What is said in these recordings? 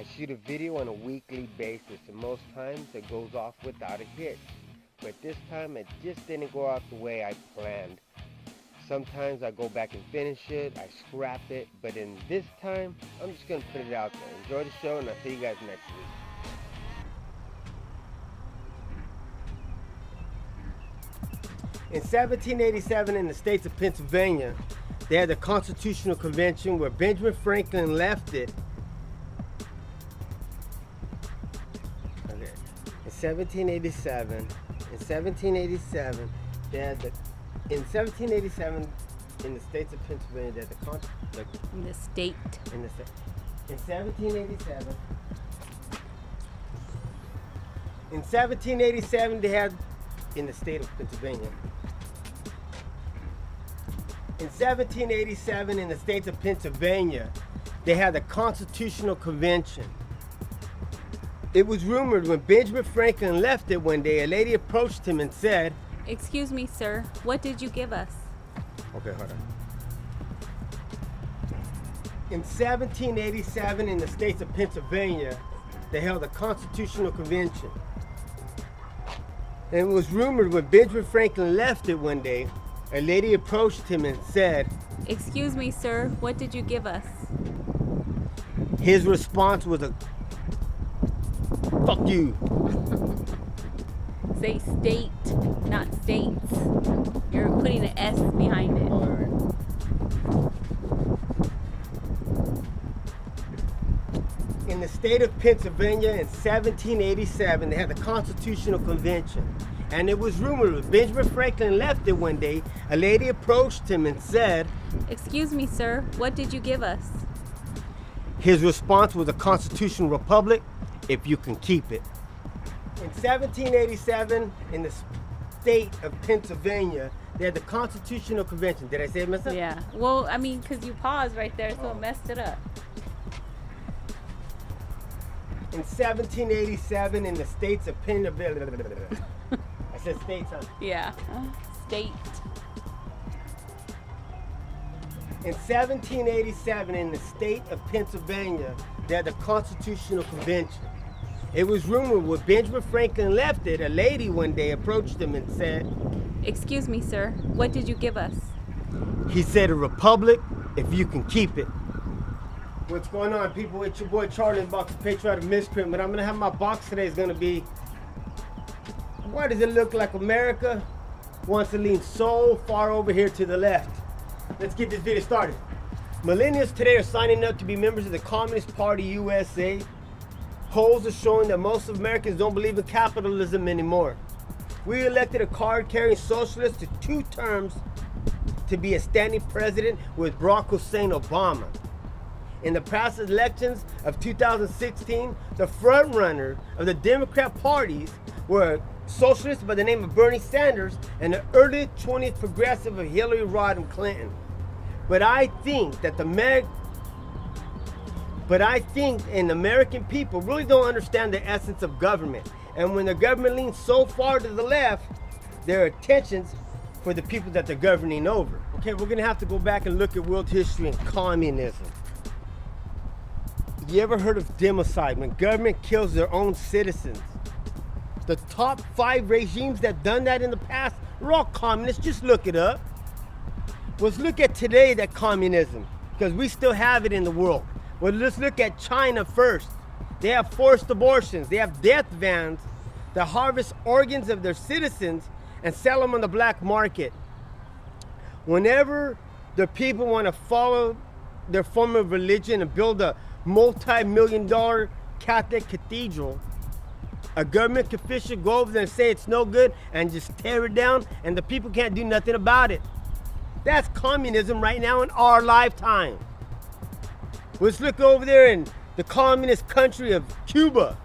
I shoot a video on a weekly basis, and most times it goes off without a hitch. But this time it just didn't go out the way I planned. Sometimes I go back and finish it, I scrap it, but in this time, I'm just going to put it out there. Enjoy the show, and I'll see you guys next week. In 1787, in the states of Pennsylvania, they had the Constitutional Convention where Benjamin Franklin left it. Okay. In 1787, they had the, in 1787, in the states of Pennsylvania, they had the In the state. In 1787. In 1787, they had, in the state of Pennsylvania. In 1787, in the states of Pennsylvania, they had the Constitutional Convention. It was rumored when Benjamin Franklin left it one day, a lady approached him and said, "Excuse me, sir, what did you give us?" Okay, hold on. In 1787, in the states of Pennsylvania, they held a Constitutional Convention. And it was rumored when Benjamin Franklin left it one day, a lady approached him and said, "Excuse me, sir, what did you give us?" His response was a, "Fuck you." Say state, not states. You're putting an S behind it. All right. In the state of Pennsylvania in 1787, they had the Constitutional Convention. And it was rumored when Benjamin Franklin left it one day, a lady approached him and said, "Excuse me, sir, what did you give us?" His response was a constitutional republic, if you can keep it. In 1787, in the state of Pennsylvania, they had the Constitutional Convention. Did I say it myself? Yeah. Well, I mean, because you paused right there, so it messed it up. In 1787, in the states of Pennsylvania, I said states, huh? Yeah. State. In 1787, in the state of Pennsylvania, they had the Constitutional Convention. It was rumored when Benjamin Franklin left it, a lady one day approached him and said, "Excuse me, sir, what did you give us?" He said, "A republic, if you can keep it." What's going on, people? It's your boy charlieinthebox, the patriotic miscreant, but I'm going to have my box today is going to be, why does it look like America wants to lean so far over here to the left? Let's get this video started. Millennials today are signing up to be members of the Communist Party USA. Polls are showing that most Americans don't believe in capitalism anymore. We elected a card-carrying socialist to 2 terms to be a standing president with Barack Hussein Obama. In the past elections of 2016, the front-runner of the Democrat parties were a socialist by the name of Bernie Sanders and the early 20th progressive of Hillary Rodham Clinton. But I think American people really don't understand the essence of government. And when the government leans so far to the left, there are tensions for the people that they're governing over. Okay, we're gonna have to go back and look at world history and communism. You ever heard of democide, when government kills their own citizens? The top 5 regimes that done that in the past were all communists. Just look it up. Let's look at today, that communism, because we still have it in the world. Well, let's look at China first. They have forced abortions. They have death vans that harvest organs of their citizens and sell them on the black market. Whenever the people want to follow their form of religion and build a multi-million-dollar Catholic cathedral, a government official go over there and say it's no good and just tear it down, and the people can't do nothing about it. That's communism right now in our lifetime. Let's look over there in the communist country of Cuba.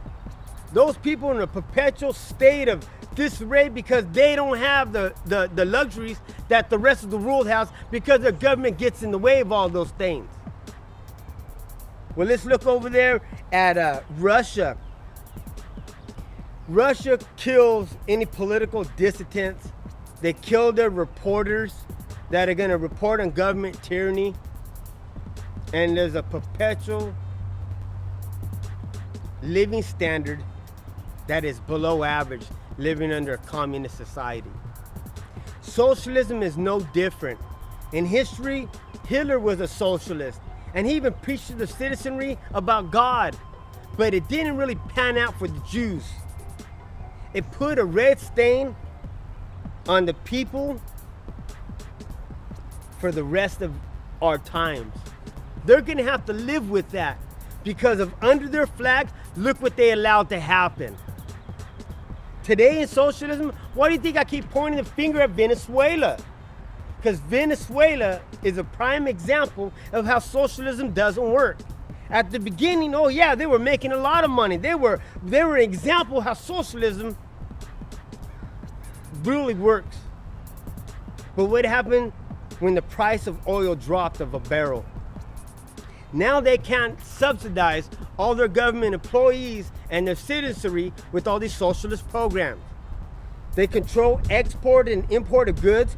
Those people are in a perpetual state of disarray because they don't have the luxuries that the rest of the world has, because their government gets in the way of all those things. Well, let's look over there at Russia. Russia kills any political dissidents. They kill their reporters that are going to report on government tyranny. And there's a perpetual living standard that is below average living under a communist society. Socialism is no different. In history, Hitler was a socialist, and he even preached to the citizenry about God, but it didn't really pan out for the Jews. It put a red stain on the people for the rest of our times. They're gonna have to live with that because of under their flag, look what they allowed to happen. Today in socialism, why do you think I keep pointing the finger at Venezuela? Because Venezuela is a prime example of how socialism doesn't work. At the beginning, oh yeah, they were making a lot of money. They were an example of how socialism really works. But what happened when the price of oil dropped of a barrel? Now they can't subsidize all their government employees and their citizenry with all these socialist programs. They control export and import of goods.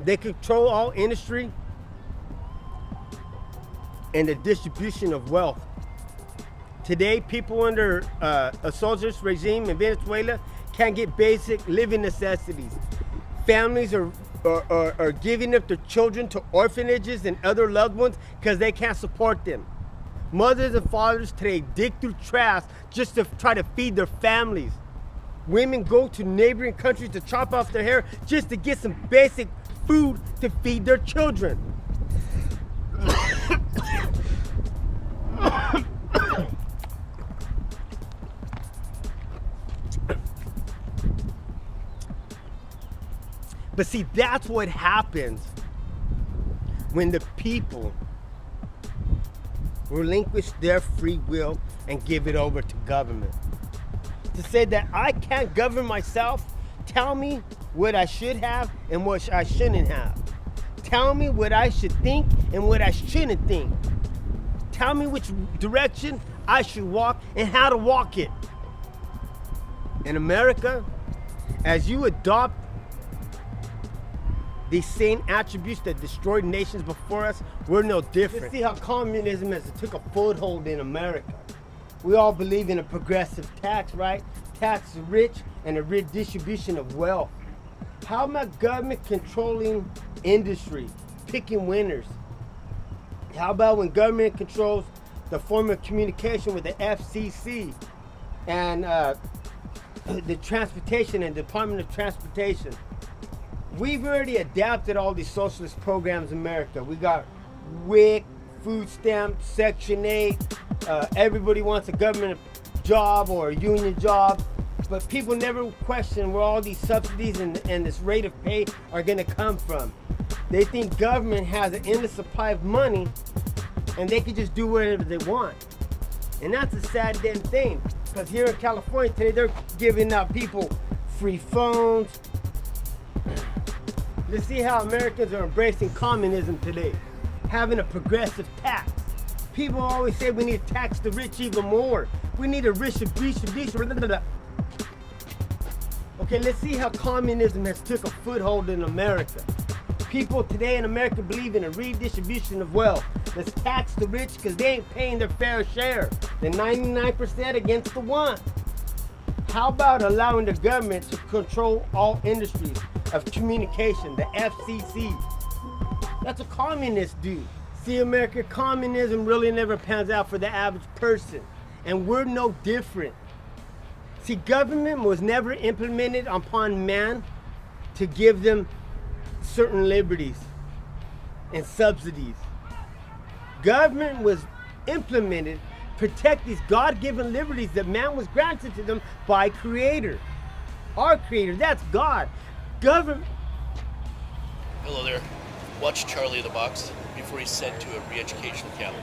They control all industry and the distribution of wealth. Today, people under a socialist regime in Venezuela can't get basic living necessities. Families are giving up their children to orphanages and other loved ones because they can't support them. Mothers and fathers today dig through trash just to try to feed their families. Women go to neighboring countries to chop off their hair just to get some basic food to feed their children. But see, that's what happens when the people relinquish their free will and give it over to government. To say that I can't govern myself, tell me what I should have and what I shouldn't have. Tell me what I should think and what I shouldn't think. Tell me which direction I should walk and how to walk it. In America, as you adopt these same attributes that destroyed nations before us, we're no different. Let's see how communism has took a foothold in America. We all believe in a progressive tax, right? Tax the rich and a redistribution of wealth. How about government controlling industry, picking winners? How about when government controls the form of communication with the FCC and the transportation and Department of Transportation? We've already adapted all these socialist programs in America. We got WIC, food stamp, Section 8. Everybody wants a government job or a union job. But people never question where all these subsidies and this rate of pay are going to come from. They think government has an endless supply of money and they can just do whatever they want. And that's a sad damn thing. Because here in California today, they're giving out people free phones. Let's see how Americans are embracing communism today, having a progressive tax. People always say we need to tax the rich even more. We need a redistribution. Okay, let's see how communism has took a foothold in America. People today in America believe in a redistribution of wealth. Let's tax the rich because they ain't paying their fair share. The 99% against the 1%. How about allowing the government to control all industries of communication, the FCC? That's what communists do. See, America, communism really never pans out for the average person. And we're no different. See, government was never implemented upon man to give them certain liberties and subsidies. Government was implemented to protect these God-given liberties that man was granted to them by Creator. Our Creator, that's God. Government. Hello there. Watch Charlie in the Box before he's sent to a re-education camp.